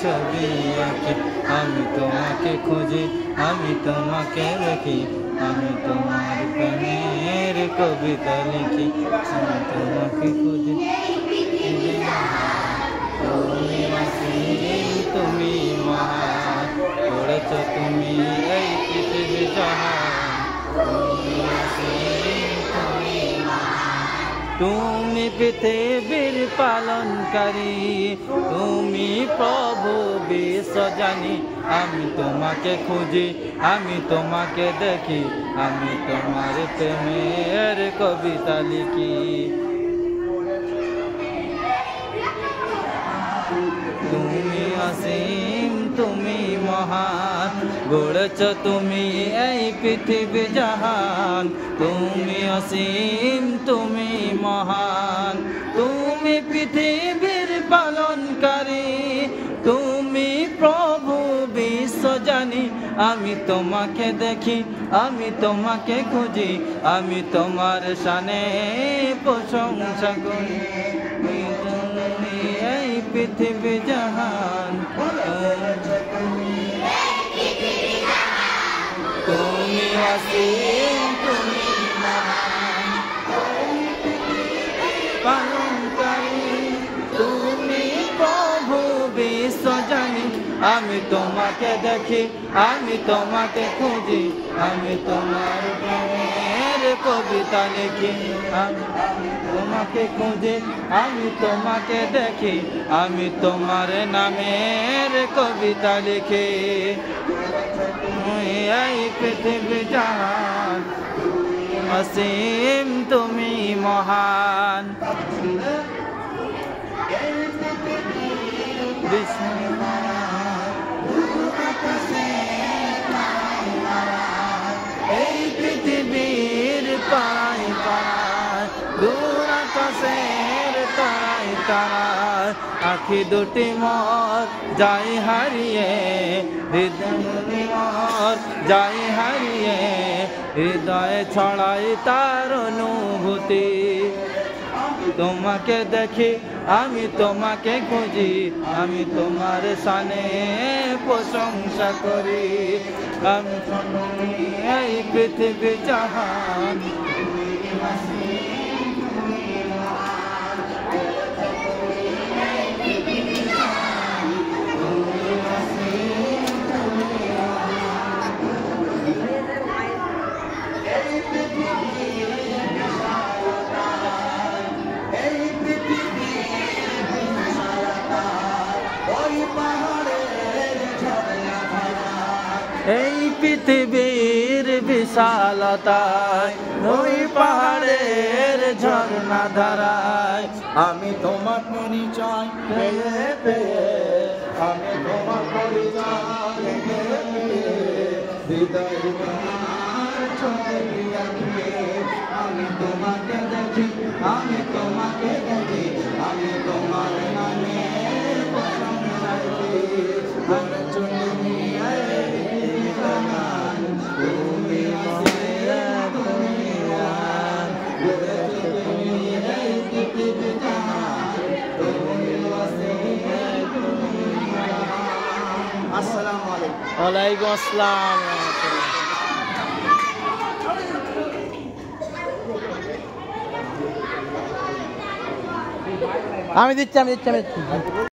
ছবি আঁকি, আমি তোমাকে খুঁজি, আমি তোমাকে দেখি, আমি তোমার প্রেমের কবিতা লিখি, আমি তোমাকে খুঁজি। তুমি অসীম, তুমি মহান, করেছ তুমি এই পৃথিবী জাহান। তুমি অসীম, তুমি মহান, তুমি পৃথিবীর পালনকারী, তুমি প্রভু বিশ্বজানি। আমি তোমাকে খুঁজি, আমি তোমাকে দেখি, আমি তোমার প্রেমের কবিতা লিখি। তুমি অসীম, তুমি মহান, গড়েছ তুমি এই পৃথিবী জাহান। তুমি অসীম, তুমি মহান, তুমি পৃথিবীর পালনকারী, তুমি প্রভু বিশ্বজানি। আমি তোমাকে দেখি, আমি তোমাকে খুঁজি, আমি তোমার শানে প্রশংসা করি। এই পৃথিবী জাহান, তুমি অসীম, তুমি মহান, পালনকারী, তুমি প্রভু বিশ্বজানি। আমি তোমাকে দেখি, আমি তোমাকে খুঁজি, আমি তোমার প্রেমের কবিতা লিখি। আমি তোমাকে খুঁজি, আমি তোমাকে দেখি, আমি তোমার নামের কবিতা লিখি। এই পৃথিবী জাহান, অসীম, তুমি মহান। এই পৃথিবীর পাড়ায় পাড়ায়, দূর আকাশের তারায় তারায়, আখি দুটি মোর যাই হারিয়ে, হৃদয় মোর যাই হারিয়ে, হৃদয়ে ছড়াই তার অনুভূতি। তোমাকে দেখি, আমি তোমাকে খুঁজি, আমি তোমার শানে প্রশংসা করি। আমি এই পৃথিবী জাহান, এই পৃথিবীর বিশালতায়, ওই পাহাড়ের ঝর্ণা ধারায়, আমি তোমার পরিচয় পেয়ে পেয়ে, আমি তোমার পরিচয় পেয়ে পেয়ে, হৃদয় ছবি আঁকি। আমি তোমাকে দেখি, আমি তোমাকে দেখি, আমি তোমার নামে প্রশংসা করি। তুমি আসসালামু আলাইকুম। ওয়ালাইকুম আসসালাম। আমি দিচ্ছি।